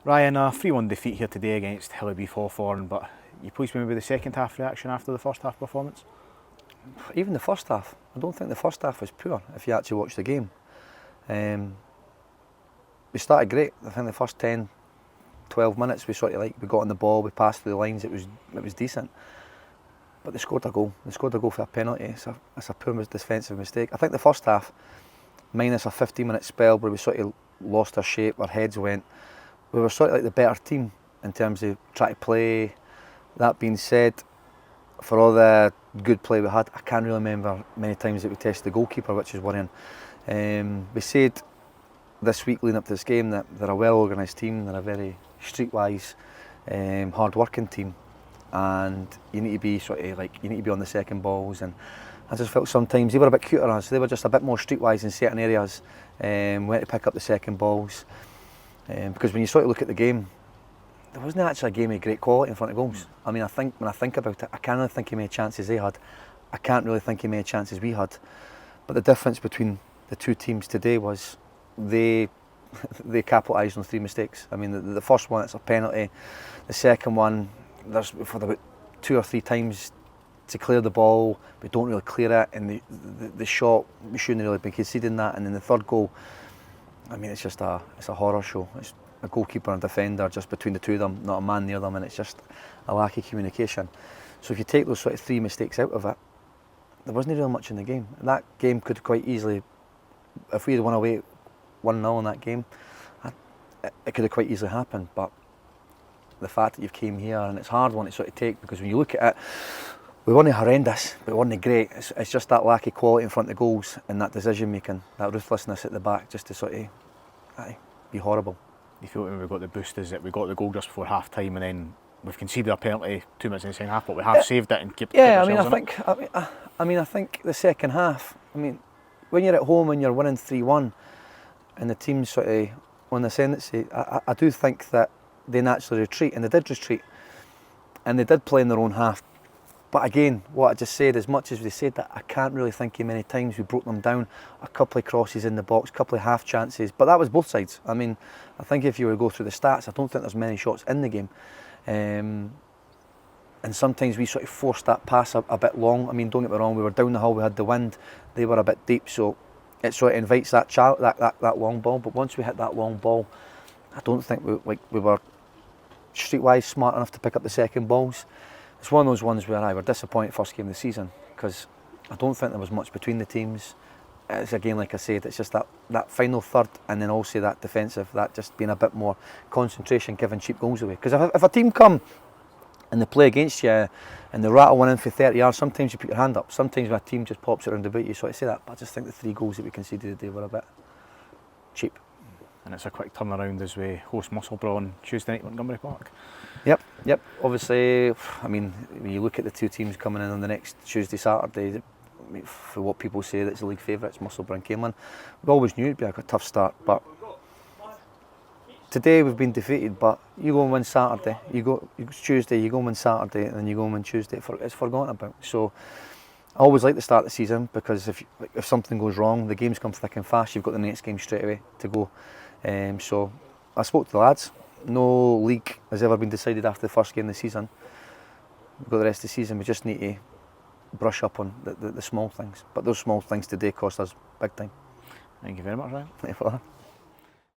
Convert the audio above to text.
Ryan, a 3-1 defeat here today against Hill of Beath Hawthorn, but you pleased me with the second half reaction after the first half performance? Even the first half, I don't think the first half was poor if you actually watch the game. We started great. I think the first 10, 12 minutes we we got on the ball, we passed through the lines, it was decent. But they scored a goal. They scored a goal for a penalty. It's a poor defensive mistake. I think the first half, minus a 15-minute spell where we sort of lost our shape, our heads went, we were sort of like the better team in terms of trying to play. That being said, for all the good play we had, I can't really remember many times that we tested the goalkeeper, which is worrying. We said this week leading up to this game that they're a well organised team, they're a very streetwise, hard working team, and you need to be you need to be on the second balls. And I just felt sometimes they were a bit cuter than us. They were just a bit more streetwise in certain areas, went to pick up the second balls. Because when you sort of look at the game, there wasn't actually a game of great quality in front of goals. I mean, when I think about it, I can't really think of many chances they had. I can't really think of many chances we had. But the difference between the two teams today was they capitalised on 3 mistakes. I mean, the first one, it's a penalty. The second one, there's for about 2 or 3 times to clear the ball, we don't really clear it, and the shot, we shouldn't really be conceding that. And then the third goal, I mean, it's a horror show. It's a goalkeeper and defender just between the two of them, not a man near them, and it's just a lack of communication. So if you take those sort of 3 mistakes out of it, there wasn't really much in the game. And that game could quite easily, if we had won away 1-0 in that game, it could have quite easily happened. But the fact that you've came here, and it's a hard one to sort of take, because when you look at it, we weren't horrendous, but we weren't great. It's just that lack of quality in front of the goals and that decision making, that ruthlessness at the back, just to sort of be horrible. You feel when we got the boost is that we got the goal just before half time, and then we've conceded a penalty 2 minutes in the second half, but we have saved it and kept ourselves in it. I think the second half, I mean, when you're at home and you're winning 3-1 and the team's sort of on the ascendancy, I do think that they naturally retreat, and they did retreat, and they did play in their own half. But again, what I just said, as much as we said that, I can't really think of many times we broke them down. A couple of crosses in the box, a couple of half chances, but that was both sides. I mean, I think if you were to go through the stats, I don't think there's many shots in the game. And sometimes we sort of forced that pass a bit long. I mean, don't get me wrong, we were down the hill, we had the wind, they were a bit deep, so it sort of invites that long ball. But once we hit that long ball, I don't think we were streetwise smart enough to pick up the second balls. It's one of those ones where I were disappointed first game of the season, because I don't think there was much between the teams. It's again, like I said, it's just that final third, and then also that defensive, that just being a bit more concentration, giving cheap goals away. Because if a team come and they play against you and they rattle one in for 30 yards, sometimes you put your hand up. Sometimes when a team just pops it around about you, so I say that. But I just think the 3 goals that we conceded today were a bit cheap. And it's a quick turnaround as we host Musselburgh on Tuesday night at Montgomery Park. Yep. Obviously, I mean, when you look at the 2 teams coming in on the next Tuesday, Saturday, I mean, for what people say that's the league favourites, Musselburgh and Camelin, we always knew it'd be a tough start. But today we've been defeated. But you go and win Saturday, it's Tuesday, you go and win Saturday, and then you go and win Tuesday. It's forgotten about. So I always like the start of the season, because if something goes wrong, the games come thick and fast. You've got the next game straight away to go. So I spoke to the lads. No league has ever been decided after the first game of the season. We've got the rest of the season. We just need to brush up on the small things. But those small things today cost us big time. Thank you very much, Ryan. No bother.